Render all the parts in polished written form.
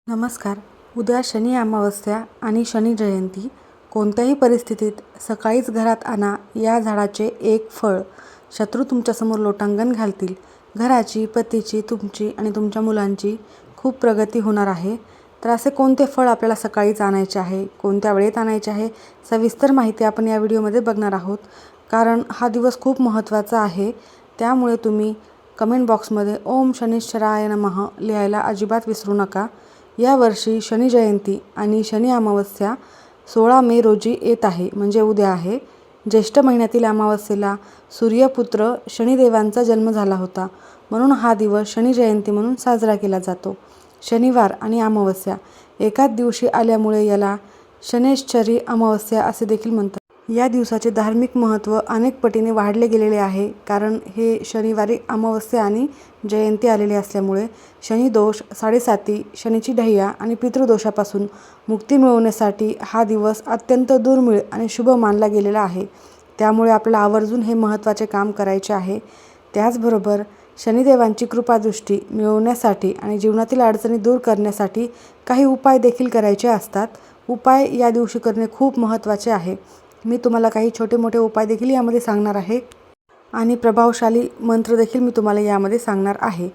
नमस्कार. उद्या शनी अमावस्या आणि शनी जयंती. कोणत्याही परिस्थितीत सकाळीच घरात आणा या झाडाचे एक फळ. शत्रू तुमच्यासमोर लोटांगण घालतील. घराची, पतीची, तुमची आणि तुमच्या मुलांची खूप प्रगती होणार आहे. तर असे कोणते फळ आपल्याला सकाळीच आणायचे आहे, कोणत्या वेळेत आणायचे आहे, सविस्तर माहिती आपण या व्हिडिओमध्ये बघणार आहोत. कारण हा दिवस खूप महत्त्वाचा आहे. त्यामुळे तुम्ही कमेंट बॉक्समध्ये ओम शनिश्चराय नमः लिहायला अजिबात विसरू नका. यावर्षी शनी जयंती आणि शनी अमावस्या 16 मे रोजी येत आहे, म्हणजे उद्या आहे. ज्येष्ठ महिन्यातील अमावस्येला सूर्यपुत्र शनिदेवांचा जन्म झाला होता, म्हणून हा दिवस शनी जयंती म्हणून साजरा केला जातो. शनिवार आणि अमावस्या एकाच दिवशी आल्यामुळे याला शनैश्चरी अमावस्या असे देखील म्हणतात. या दिवसाचे धार्मिक महत्त्व अनेक पटीने वाढले गेलेले आहे. कारण हे शनिवारी अमावस्या आणि जयंती आलेली असल्यामुळे शनिदोष, साडेसाती, शनीची ढैया आणि पितृदोषापासून मुक्ती मिळवण्यासाठी हा दिवस अत्यंत दुर्मिळ आणि शुभ मानला गेलेला आहे. त्यामुळे आपल्याला आवर्जून हे महत्त्वाचे काम करायचे आहे. त्याचबरोबर शनिदेवांची कृपादृष्टी मिळवण्यासाठी आणि जीवनातील अडचणी दूर करण्यासाठी काही उपाय देखील करायचे असतात. उपाय या दिवशी करणे खूप महत्त्वाचे आहे. मी तुम्हाला काही छोटे मोठे उपाय देखील यामध्ये सांगणार आहे आणि प्रभावशाली मंत्र देखील मी तुम्हाला यामध्ये सांगणार आहे.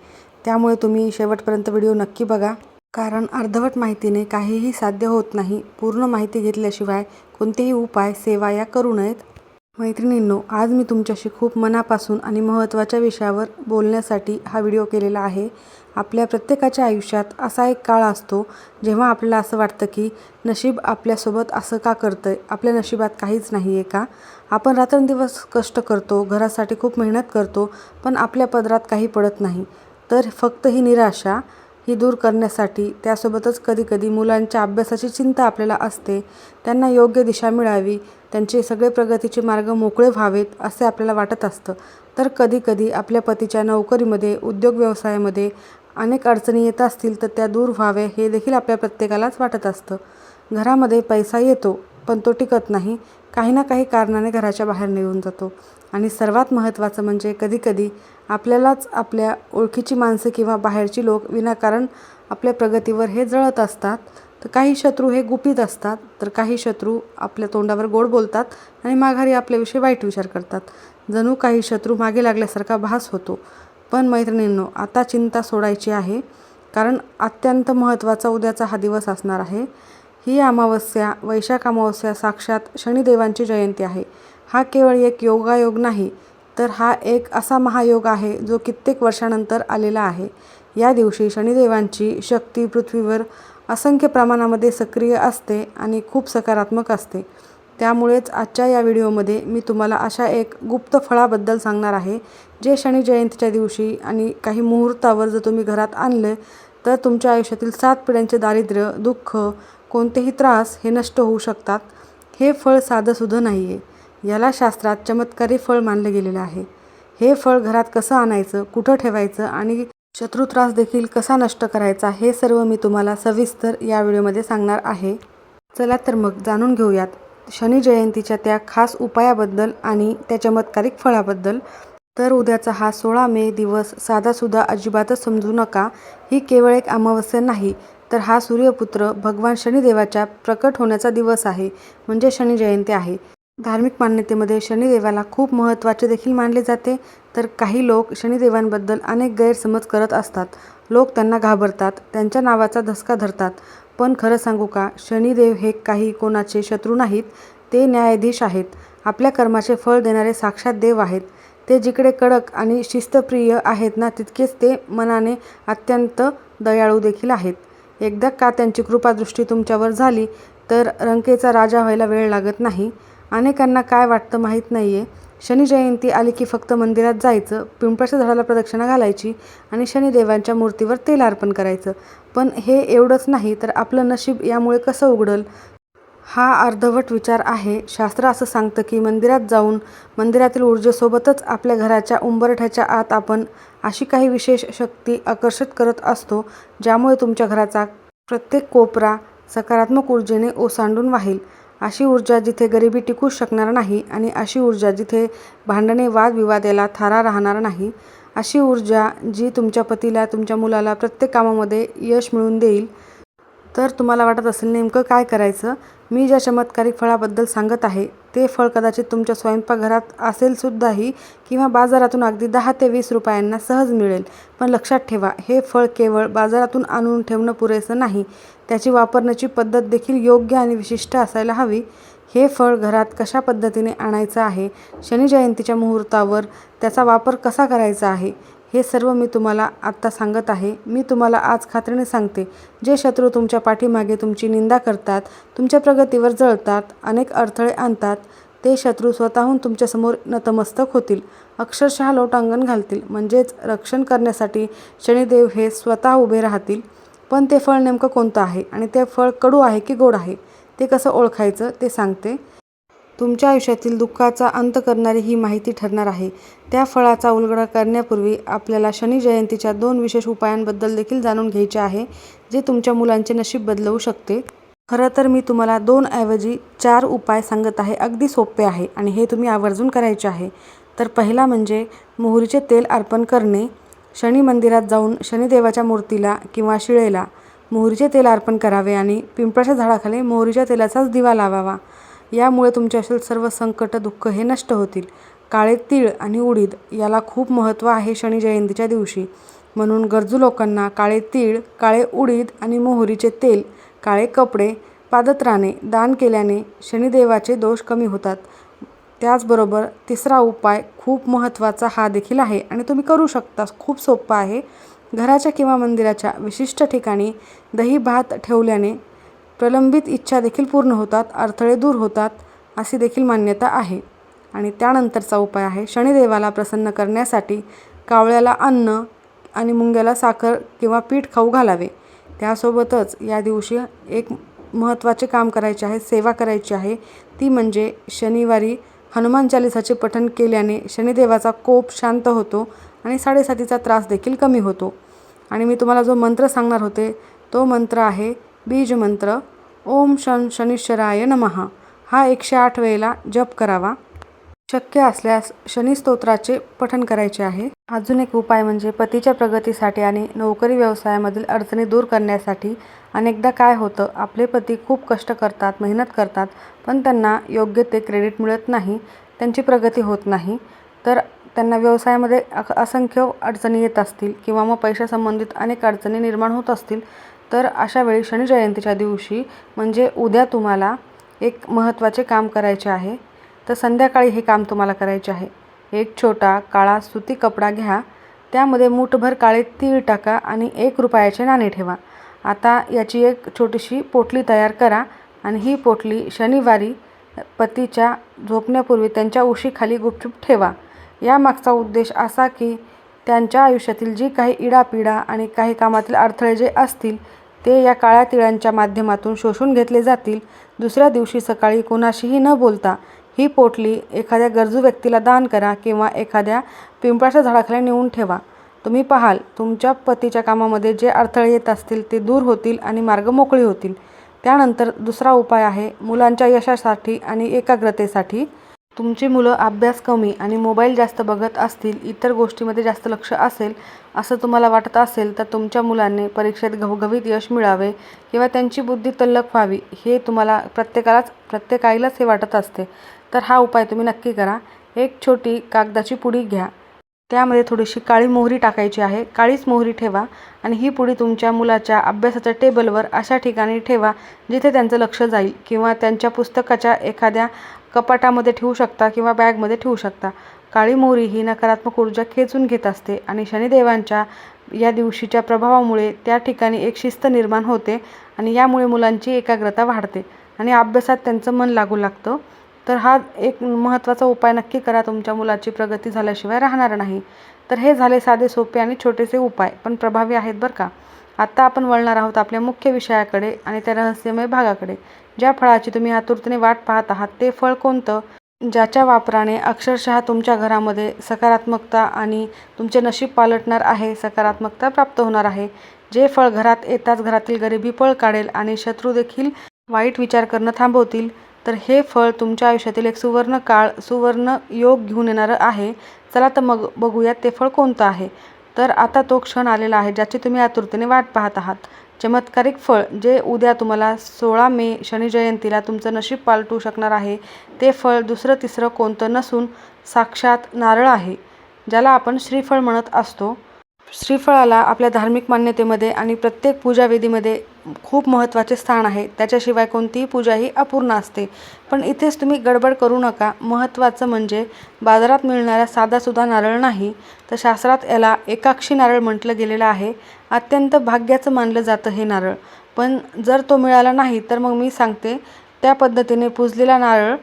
त्यामुळे तुम्ही शेवटपर्यंत व्हिडिओ नक्की बघा. कारण अर्धवट माहितीने काहीही साध्य होत नाही. पूर्ण माहिती घेतल्याशिवाय कोणतेही उपाय, सेवा या करू नयेत. मैत्रिणींनो, आज मी तुमच्याशी खूप मनापासून आणि महत्त्वाच्या विषयावर बोलण्यासाठी हा व्हिडिओ केलेला आहे. आपल्या प्रत्येकाच्या आयुष्यात असा एक काळ असतो जेव्हा आपल्याला असं वाटतं की नशीब आपल्यासोबत असं का करतंय, आपल्या नशिबात काहीच नाही आहे का. आपण रात्रंदिवस कष्ट करतो, घरासाठी खूप मेहनत करतो, पण आपल्या पदरात काही पडत नाही. तर फक्त ही निराशा ही दूर करण्यासाठी, त्यासोबतच कधीकधी मुलांच्या अभ्यासाची चिंता आपल्याला असते. त्यांना योग्य दिशा मिळावी, त्यांचे सगळे प्रगतीचे मार्ग मोकळे व्हावेत असे आपल्याला वाटत असतं. तर कधीकधी आपल्या पतीच्या नोकरीमध्ये, उद्योग व्यवसायामध्ये अनेक अडचणी येत असतील तर त्या दूर व्हाव्या हे देखील आपल्या प्रत्येकालाच वाटत असतं. घरामध्ये पैसा येतो पण तो टिकत नाही. काही ना काही कारणाने घराच्या बाहेर निघून जातो. आणि सर्वात महत्त्वाचं म्हणजे कधीकधी आपल्यालाच आपल्या ओळखीची माणसं किंवा बाहेरची लोक विनाकारण आपल्या प्रगतीवर हे जळत असतात. तर काही शत्रू हे गुपित असतात, तर काही शत्रू आपल्या तोंडावर गोड बोलतात आणि माघारी आपल्याविषयी वाईट विचार करतात. जणू काही शत्रू मागे लागल्यासारखा भास होतो. पण मैत्रिणींनो, आता चिंता सोडायची आहे. कारण अत्यंत महत्त्वाचा उद्याचा हा दिवस असणार आहे. ही अमावस्या, वैशाख अमावस्या साक्षात शनिदेवांची जयंती आहे. हा केवळ एक योगायोग नाही, तर हा एक असा महायोग आहे जो कित्येक वर्षानंतर आलेला आहे. या दिवशी शनिदेवांची शक्ती पृथ्वीवर असंख्य प्रमाणामध्ये सक्रिय असते आणि खूप सकारात्मक असते. त्यामुळेच आजच्या या व्हिडिओमध्ये मी तुम्हाला अशा एक गुप्त फळाबद्दल सांगणार आहे, जे शनी जयंतीच्या दिवशी आणि काही मुहूर्तावर जर तुम्ही घरात आणले तर तुमच्या आयुष्यातील 7 पिढ्यांचे दारिद्र्य, दुःख, कोणतेही त्रास हे नष्ट होऊ शकतात. हे फळ साधंसुधं नाही आहे. याला शास्त्रात चमत्कारी फळ मानलं गेलेलं आहे. हे फळ घरात कसं आणायचं, कुठं ठेवायचं आणि शत्रू त्रास देखील कसा नष्ट करायचा हे सर्व मी तुम्हाला सविस्तर या व्हिडिओमध्ये सांगणार आहे. चला तर मग जाणून घेऊयात शनी जयंतीच्या त्या खास उपायाबद्दल आणि त्या चमत्कारिक फळाबद्दल. तर उद्याचा हा 16 मे दिवस साधासुद्धा अजिबातच समजू नका. ही केवळ एक अमावस्या नाही, तर हा सूर्यपुत्र भगवान शनिदेवाच्या प्रकट होण्याचा दिवस आहे, म्हणजे शनी जयंती आहे. धार्मिक मान्यतेमध्ये शनिदेवाला खूप महत्त्वाचे देखील मानले जाते. तर काही लोक शनिदेवांबद्दल अनेक गैरसमज करत असतात. लोक त्यांना घाबरतात, त्यांच्या नावाचा धसका धरतात. पण खरं सांगू का, शनिदेव हे काही कोणाचे शत्रू नाहीत. ते न्यायाधीश आहेत. आपल्या कर्माचे फळ देणारे साक्षात देव आहेत. ते जिकडे कडक आणि शिस्तप्रिय आहेत ना, तितकेच ते मनाने अत्यंत दयाळू देखील आहेत. एकदा का त्यांची कृपादृष्टी तुमच्यावर झाली तर रंकेचा राजा व्हायला वेळ लागत नाही. अनेकांना काय वाटतं माहीत नाही आहे. शनी जयंती आली की फक्त मंदिरात जायचं, पिंपळाच्या झाडाला प्रदक्षिणा घालायची आणि शनिदेवांच्या मूर्तीवर तेल अर्पण करायचं. पण हे एवढंच नाही तर आपलं नशीब यामुळे कसं उघडल, हा अर्धवट विचार आहे. शास्त्र असं सांगतं की मंदिरात जाऊन मंदिरातील ऊर्जेसोबतच आपल्या घराच्या उंबरठ्याच्या आत आपण अशी काही विशेष शक्ती आकर्षित करत असतो, ज्यामुळे तुमच्या घराचा प्रत्येक कोपरा सकारात्मक ऊर्जेने ओसांडून वाहील. अशी ऊर्जा जिथे गरिबी टिकूच शकणार नाही आणि अशी ऊर्जा जिथे भांडणे, वादविवाद याला थारा राहणार नाही. अशी ऊर्जा जी तुमच्या पतीला, तुमच्या मुलाला प्रत्येक कामामध्ये यश मिळवून देईल. तर तुम्हाला वाटत असेल नेमकं काय करायचं. मी ज्या चमत्कारिक फळाबद्दल सांगत आहे ते फळ कदाचित तुमच्या स्वयंपाकघरात असेलसुद्धाही किंवा बाजारातून अगदी 10 ते 20 रुपयांना सहज मिळेल. पण लक्षात ठेवा, हे फळ केवळ बाजारातून आणून ठेवणं पुरेसं नाही, त्याची वापरण्याची पद्धत देखील योग्य आणि विशिष्ट असायला हवी. हे फळ घरात कशा पद्धतीने आणायचं आहे, शनिजयंतीच्या मुहूर्तावर त्याचा वापर कसा करायचा आहे, हे सर्व मी तुम्हाला आत्ता सांगत आहे. मी तुम्हाला आज खात्रीने सांगते, जे शत्रू तुमच्या पाठीमागे तुमची निंदा करतात, तुमच्या प्रगतीवर जळतात, अनेक अडथळे आणतात, ते शत्रू स्वतःहून तुमच्यासमोर नतमस्तक होतील, अक्षरशः लोटांगण घालतील. म्हणजेच रक्षण करण्यासाठी शनिदेव हे स्वतः उभे राहतील. पण ते फळ नेमकं कोणतं आहे आणि ते फळ कडू आहे की गोड आहे, ते कसं ओळखायचं ते सांगते. तुमच्या आयुष्यातील दुःखाचा अंत करणारी ही माहिती ठरणार आहे. त्या फळाचा उलगडा करण्यापूर्वी आपल्याला शनी जयंतीच्या 2 विशेष उपायांबद्दल देखील जाणून घ्यायचे आहे, जे तुमच्या मुलांचे नशीब बदलवू शकते. खरं तर मी तुम्हाला 2 ऐवजी 4 उपाय सांगत आहे. अगदी सोपे आहे आणि हे तुम्ही आवर्जून करायचे आहे. तर पहिला म्हणजे मोहरीचे तेल अर्पण करणे. शनी मंदिरात जाऊन शनिदेवाच्या मूर्तीला किंवा शिळेला मोहरीचे तेल अर्पण करावे आणि पिंपळाच्या झाडाखाली मोहरीच्या तेलाचाच दिवा लावावा. यामुळे तुमच्यातील सर्व संकट, दुःख हे नष्ट होतील. काळे तीळ आणि उडीद याला खूप महत्त्व आहे शनी जयंतीच्या दिवशी. म्हणून गरजू लोकांना काळे तीळ, काळे उडीद आणि मोहरीचे तेल, काळे कपडे, पादत्राणे दान केल्याने शनिदेवाचे दोष कमी होतात. त्याचबरोबर तिसरा उपाय खूप महत्त्वाचा हा देखील आहे आणि तुम्ही करू शकता. खूप सोपा आहे. घराच्या किंवा मंदिराच्या विशिष्ट ठिकाणी दही भात ठेवल्याने प्रलंबित इच्छा देखील पूर्ण होतात, अडथळे दूर होतात, अशी देखील मान्यता आहे. आणि त्यानंतरचा उपाय आहे शनिदेवाला प्रसन्न करण्यासाठी कावळ्याला अन्न आणि मुंग्याला साखर किंवा पीठ खाऊ घालावे. त्यासोबतच या दिवशी एक महत्त्वाचे काम करायचे आहे, सेवा करायची आहे. ती म्हणजे शनिवारी हनुमान चालीसाचे पठण केल्याने शनिदेवाचा कोप शांत होतो आणि साडेसातीचा त्रास देखील कमी होतो. आणि मी तुम्हाला जो मंत्र सांगणार होते तो मंत्र आहे बीज मंत्र. ओम शन शनिश्चराय नमः. हा 108 वेळेला जप करावा. शक्य असल्यास शनी स्तोत्राचे पठण करायचे आहे. अजून एक उपाय म्हणजे पतीच्या प्रगतीसाठी आणि नोकरी व्यवसायामधील अडचणी दूर करण्यासाठी. अनेकदा काय होतं, आपले पती खूप कष्ट करतात, मेहनत करतात, पण त्यांना योग्य ते क्रेडिट मिळत नाही, त्यांची प्रगती होत नाही. तर त्यांना व्यवसायामध्ये असंख्य अडचणी येत असतील किंवा मग पैशासंबंधित अनेक अडचणी निर्माण होत असतील. तर अशा वेळी शनी जयंतीच्या दिवशी म्हणजे उद्या तुम्हाला एक महत्त्वाचे काम करायचे आहे. तर संध्याकाळी हे काम तुम्हाला करायचे आहे. एक छोटा काळा सुती कपडा घ्या, त्यामध्ये मूठभर काळे तीळ टाका आणि 1 रुपयाचे नाणे ठेवा. आता याची एक छोटीशी पोटली तयार करा आणि ही पोटली शनिवारी पतीच्या झोपण्यापूर्वी त्यांच्या उशीखाली गुपचूप ठेवा. यामागचा उद्देश असा की त्यांच्या आयुष्यातील जी काही इडापिडा आणि काही कामातील अडथळे जे असतील ते या काळ्या तिळांच्या माध्यमातून शोषून घेतले जातील. दुसऱ्या दिवशी सकाळी कोणाशीही न बोलता ही पोटली एखाद्या गरजू व्यक्तीला दान करा किंवा एखाद्या पिंपळाच्या झाडाखाली नेऊन ठेवा. तुम्ही पाहाल तुमच्या पतीच्या कामामध्ये जे अडथळे येत असतील ते दूर होतील आणि मार्ग मोकळे होतील. त्यानंतर दुसरा उपाय आहे मुलांच्या यशासाठी आणि एकाग्रतेसाठी. तुमची मुलं अभ्यास कमी आणि मोबाईल जास्त बघत असतील, इतर गोष्टीमध्ये जास्त लक्ष असेल असं तुम्हाला वाटत असेल, तर तुमच्या मुलांनी परीक्षेत घवघवीत यश मिळावे किंवा त्यांची बुद्धी तल्लख व्हावी हे तुम्हाला प्रत्येकालाच हे वाटत असते. तर हा उपाय तुम्ही नक्की करा. एक छोटी कागदाची पुडी घ्या, त्यामध्ये थोडीशी काळी मोहरी टाकायची आहे. काळीच मोहरी ठेवा आणि ही पुडी तुमच्या मुलाच्या अभ्यासाच्या टेबलवर अशा ठिकाणी ठेवा जिथे त्यांचं लक्ष जाईल किंवा त्यांच्या पुस्तकाच्या एखाद्या कपाटामध्ये ठेवू शकता किंवा बॅगमध्ये ठेवू शकता. काळी मोहरी ही नकारात्मक ऊर्जा खेचून घेत असते आणि शनिदेवांच्या या दिवशीच्या प्रभावामुळे त्या ठिकाणी एक शिस्त निर्माण होते आणि यामुळे मुलांची एकाग्रता वाढते आणि अभ्यासात त्यांचं मन लागू लागतं. तर हा एक महत्त्वाचा उपाय नक्की करा, तुमच्या मुलाची प्रगती झाल्याशिवाय राहणार नाही. तर हे झाले साधे सोपे आणि छोटेसे उपाय, पण प्रभावी आहेत बरं का. आता आपण वळणार आहोत आपल्या मुख्य विषयाकडे आणि त्या रहस्यमय भागाकडे. ज्या फळाची तुम्ही आतुरतेने वाट पाहत आहात ते फळ कोणतं, ज्याच्या वापराने अक्षरशः तुमच्या घरामध्ये सकारात्मकता आणि तुमचे नशीब पालटणार आहे, सकारात्मकता प्राप्त होणार आहे. जे फळ घरात येताच घरातील गरिबी पळ काढेल आणि शत्रू देखील वाईट विचार करणं थांबवतील. तर हे फळ तुमच्या आयुष्यातील एक सुवर्ण योग घेऊन येणारं आहे. चला तर मग बघूयात ते फळ कोणतं आहे. तर आता तो क्षण आलेला आहे ज्याची तुम्ही आतुरतेने वाट पाहत आहात. चमत्कारिक फळ जे उद्या तुम्हाला 16 मे शनी जयंतीला तुमचं नशीब पालटू शकणार आहे, ते फळ दुसरं तिसरं कोणतं नसून साक्षात नारळ आहे, ज्याला आपण श्रीफळ म्हणत असतो. श्रीफळाला आपल्या धार्मिक मान्यतेमध्ये आणि प्रत्येक पूजाविधीमध्ये खूप महत्त्वाचे स्थान आहे. त्याच्याशिवाय कोणतीही पूजाही अपूर्ण असते. पण इथेच तुम्ही गडबड करू नका. महत्त्वाचं म्हणजे बाजारात मिळणारा साधासुद्धा नारळ नाही, तर शास्त्रात याला एकाक्षी नारळ म्हटलं गेलेलं आहे. अत्यंत भाग्याचं मानलं जातं हे नारळ. पण जर तो मिळाला नाही तर मग मी सांगते त्या पद्धतीने पूजलेला नारळ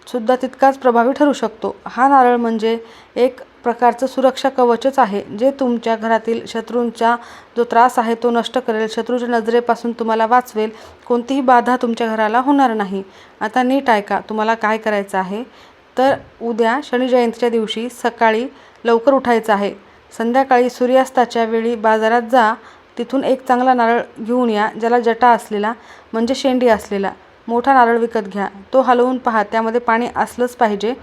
सुद्धा तितकाच प्रभावी ठरू शकतो. हा नारळ म्हणजे एक प्रकारचं सुरक्षा कवचच आहे, जे तुमच्या घरातील शत्रूंचा जो त्रास आहे तो नष्ट करेल, शत्रूच्या नजरेपासून तुम्हाला वाचवेल, कोणतीही बाधा तुमच्या घराला होणार नाही. आता नीट ऐका तुम्हाला काय करायचं आहे. तर उद्या शनी जयंतीच्या दिवशी सकाळी लवकर उठायचं आहे. संध्याकाळी सूर्यास्ताच्या वेळी बाजारात जा. तिथून एक चांगला नारळ घेऊन या, ज्याला जटा असलेला म्हणजे शेंडी असलेला मोठा नारळ विकत घ्या. तो हलवून पहा, त्यामध्ये पाणी असलंच पाहिजे.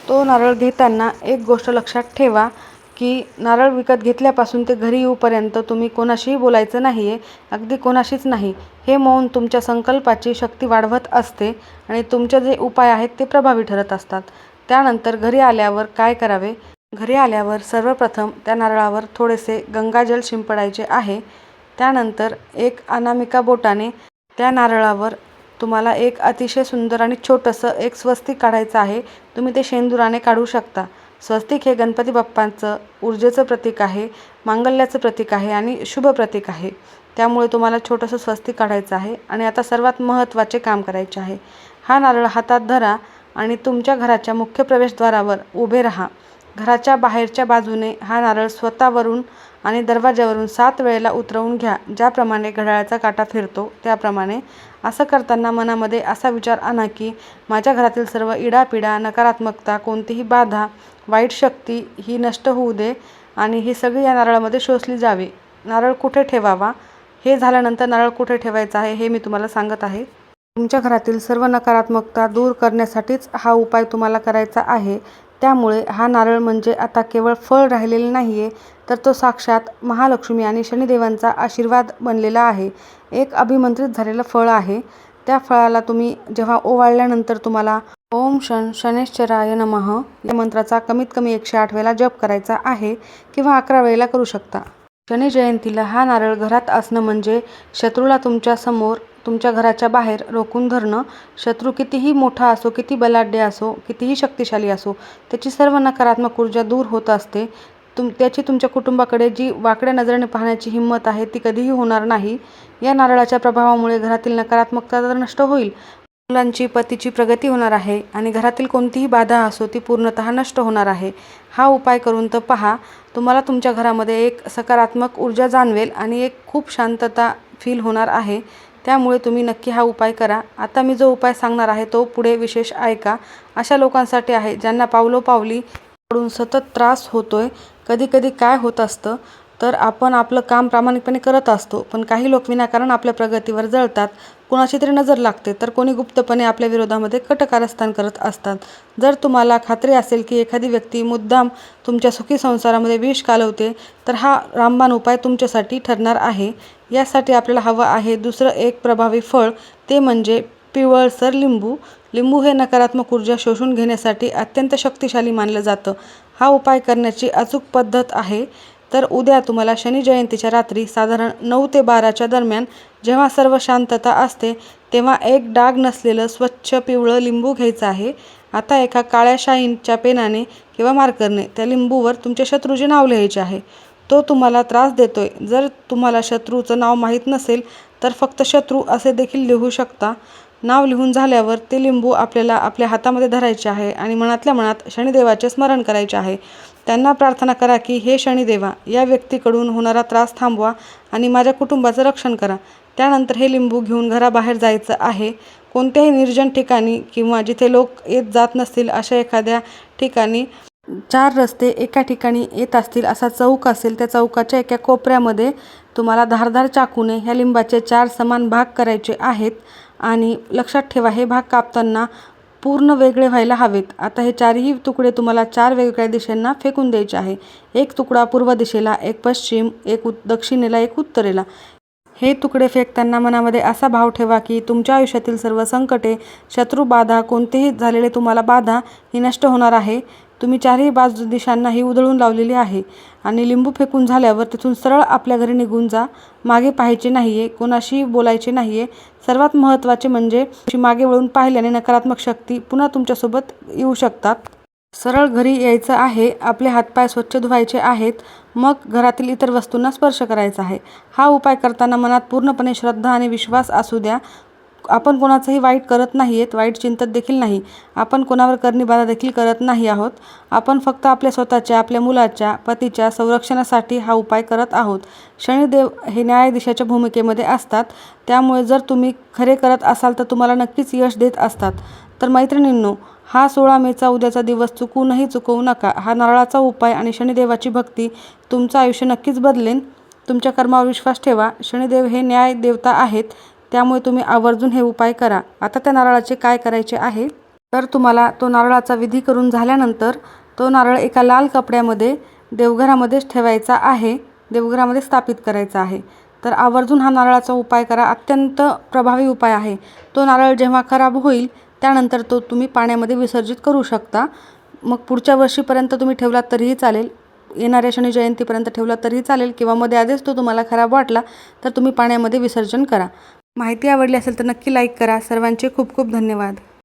तो नारळ घेताना एक गोष्ट लक्षात ठेवा की नारळ विकत घेतल्यापासून ते घरी येऊपर्यंत तुम्ही कोणाशीही बोलायचं नाही आहे, अगदी कोणाशीच नाही. हे मौन तुमच्या संकल्पाची शक्ती वाढवत असते आणि तुमचे जे उपाय आहेत ते प्रभावी ठरत असतात. त्यानंतर घरी आल्यावर काय करावे? घरी आल्यावर सर्वप्रथम त्या नारळावर थोडेसे गंगाजल शिंपडायचे आहे. त्यानंतर एक अनामिका बोटाने त्या नारळावर तुम्हाला एक अतिशय सुंदर आणि छोटंसं एक स्वस्तिक काढायचं आहे. तुम्ही ते शेंदुराने काढू शकता. स्वस्तिक हे गणपती बाप्पांचं ऊर्जेचं प्रतीक आहे, मांगल्याचं प्रतीक आहे आणि शुभ प्रतीक आहे. त्यामुळे तुम्हाला छोटंसं स्वस्तिक काढायचं आहे. आणि आता सर्वात महत्त्वाचे काम करायचे आहे. हा नारळ हातात धरा आणि तुमच्या घराच्या मुख्य प्रवेशद्वारावर उभे राहा. घराच्या बाहेरच्या बाजूने हा नारळ स्वतःवरून आणि दरवाज्यावरून 7 वेळेला उतरवून घ्या. ज्याप्रमाणे घड्याळाचा काटा फिरतो त्याप्रमाणे. असं करताना मनामध्ये असा विचार आणा की माझ्या घरातील सर्व इडापिडा, नकारात्मकता, कोणतीही बाधा, वाईट शक्ती ही नष्ट होऊ दे आणि ही सगळी या नारळामध्ये शोषली जावी. नारळ कुठे ठेवावा? हे झाल्यानंतर नारळ कुठे ठेवायचा आहे हे मी तुम्हाला सांगत आहे. तुमच्या घरातील सर्व नकारात्मकता दूर करण्यासाठीच हा उपाय तुम्हाला करायचा आहे. त्यामुळे हा नारळ म्हणजे आता केवळ फळ राहिलेलं नाही आहे, तर तो साक्षात महालक्ष्मी आणि शनिदेवांचा आशीर्वाद बनलेला आहे. एक अभिमंत्रित झालेलं फळ आहे. त्या फळाला तुम्ही जेव्हा ओवाळल्यानंतर तुम्हाला ओम शनैश्चराय नमः या मंत्राचा कमीत कमी 108 वेळेला जप करायचा आहे किंवा 11 वेळेला करू शकता. शनी जयंतीला हा नारळ घरात असणं म्हणजे शत्रूला तुमच्या समोर, तुमच्या घराच्या बाहेर रोखून धरणं. शत्रू कितीही मोठा असो, किती बलाढ्य असो, कितीही शक्तिशाली असो, त्याची सर्व नकारात्मक ऊर्जा दूर होत असते. त्याची तुमच्या कुटुंबाकडे जी वाकड्या नजरेने पाहण्याची हिंमत आहे ती कधीही होणार नाही. या नारळाच्या प्रभावामुळे घरातील नकारात्मकता तर नष्ट होईल, मुलांची, पतीची प्रगती होणार आहे आणि घरातील कोणतीही बाधा असो ती पूर्णतः नष्ट होणार आहे. हा उपाय करून तर पहा. तुम्हाला तुमच्या घरामध्ये एक सकारात्मक ऊर्जा जाणवेल आणि एक खूप शांतता फील होणार आहे. त्यामुळे तुम्ही नक्की हा उपाय करा. आता मी जो उपाय सांगणार आहे तो पुढे विशेष ऐका. अशा लोकांसाठी आहे ज्यांना पावलोपावली कडून सतत त्रास होतोय. कधी कधी काय होत असतं तर आपण आपलं काम प्रामाणिकपणे करत असतो, पण काही लोक विनाकारण आपल्या प्रगतीवर जळतात. कोणाची तरी नजर लागते तर कोणी गुप्तपणे आपल्या विरोधामध्ये कटकारस्थान करत असतात. जर तुम्हाला खात्री असेल की एखादी व्यक्ती मुद्दाम तुमच्या सुखी संसारामध्ये विष कालवते, तर हा रामबाण उपाय तुमच्यासाठी ठरणार आहे. यासाठी आपल्याला हवं आहे दुसरं एक प्रभावी फळ, ते म्हणजे पिवळसर लिंबू. लिंबू हे नकारात्मक ऊर्जा शोषून घेण्यासाठी अत्यंत शक्तिशाली मानलं जातं. हा उपाय करण्याची अचूक पद्धत आहे. तर उद्या तुम्हाला शनी जयंतीच्या रात्री साधारण 9 ते 12च्या दरम्यान जेव्हा सर्व शांतता असते तेव्हा एक डाग नसलेलं स्वच्छ पिवळं लिंबू घ्यायचं आहे. आता एका काळ्या शाईच्या पेनाने किंवा मार्करने त्या लिंबूवर तुमच्या शत्रूचे नाव लिहायचे आहे. तो तुम्हाला त्रास देतोय. जर तुम्हाला शत्रूचं नाव माहीत नसेल तर फक्त शत्रू असे देखील लिहू शकता. नाव लिहून झाल्यावर ते लिंबू आपल्याला आपल्या हातामध्ये धरायचे आहे आणि मनातल्या मनात शनिदेवाचे स्मरण करायचे आहे. त्यांना प्रार्थना करा की हे शनिदेवा, या व्यक्तीकडून होणारा त्रास थांबवा आणि माझ्या कुटुंबाचं रक्षण करा. त्यानंतर हे लिंबू घेऊन घराबाहेर जायचं आहे. कोणत्याही निर्जन ठिकाणी किंवा जिथे लोक येत जात नसतील अशा एखाद्या ठिकाणी, 4 रस्ते एका ठिकाणी येत असतील असा चौक असेल, त्या चौकाच्या एका कोपऱ्यामध्ये तुम्हाला धारदार चाकूने ह्या लिंबाचे 4 समान भाग करायचे आहेत. आणि लक्षात ठेवा हे भाग कापताना पूर्ण वेगळे व्हायला हवेत. आता हे 4ही तुकडे तुम्हाला 4 वेगवेगळ्या दिशांना फेकून द्यायचे आहे. एक तुकडा पूर्व दिशेला, एक पश्चिम, एक दक्षिणेला, एक उत्तरेला. हे तुकडे फेकताना मनामध्ये असा भाव ठेवा की तुमच्या आयुष्यातील सर्व संकटे, शत्रुबाधा, कोणतेही झालेले तुम्हाला बाधा ही नष्ट होणार आहे. तुम्ही चारही दिशांना ही उधळून लावलेली आहे आणि लिंबू फेकून झाल्यावर तिथून सरळ आपल्या घरी निघून जा. मागे पाहायचे नाही आहे, कोणाशी बोलायचे नाही आहे. सर्वात महत्त्वाचे म्हणजे मागे वळून पाहिल्याने नकारात्मक शक्ती पुन्हा तुमच्यासोबत येऊ शकतात. सरळ घरी यायचं आहे, आपले हातपाय स्वच्छ धुवायचे आहेत, मग घरातील इतर वस्तूंना स्पर्श करायचा आहे. हा उपाय करताना मनात पूर्णपणे श्रद्धा आणि विश्वास असू द्या. आपण कोणाचंही वाईट करत नाही आहेत, वाईट चिंतत देखील नाही. आपण कोणावर करणीबाधा देखील करत नाही आहोत. आपण फक्त आपल्या स्वतःच्या, आपल्या मुलाच्या, पतीच्या संरक्षणासाठी हा उपाय करत आहोत. शनिदेव हे न्यायाधीशाच्या भूमिकेमध्ये असतात, त्यामुळे जर तुम्ही खरे करत असाल तर तुम्हाला नक्कीच यश देत असतात. तर मैत्रिणींनो, हा 16 मेचा उद्याचा दिवस चुकवू नका. हा नारळाचा उपाय आणि शनिदेवाची भक्ती तुमचं आयुष्य नक्कीच बदलेन. तुमच्या कर्मावर विश्वास ठेवा. शनिदेव हे न्याय देवता आहेत, त्यामुळे तुम्ही आवर्जून हे उपाय करा. आता त्या नारळाचे काय करायचे आहे, तर तुम्हाला तो नारळाचा विधी करून झाल्यानंतर तो नारळ एका लाल कपड्यामध्ये देवघरामध्येच ठेवायचा आहे, देवघरामध्ये स्थापित करायचा आहे. तर आवर्जून हा नारळाचा उपाय करा. अत्यंत प्रभावी उपाय आहे. तो नारळ जेव्हा खराब होईल त्यानंतर तो तुम्ही पाण्यामध्ये विसर्जित करू शकता. मग पुढच्या वर्षीपर्यंत तुम्ही ठेवलात तरीही चालेल, येणाऱ्या शनी जयंतीपर्यंत ठेवलात तरीही चालेल, किंवा मध्ये आधीच तो तुम्हाला खराब वाटला तर तुम्ही पाण्यामध्ये विसर्जन करा. माहिती आवडली असेल तर नक्की लाईक करा. सर्वांचे खूप खूप धन्यवाद.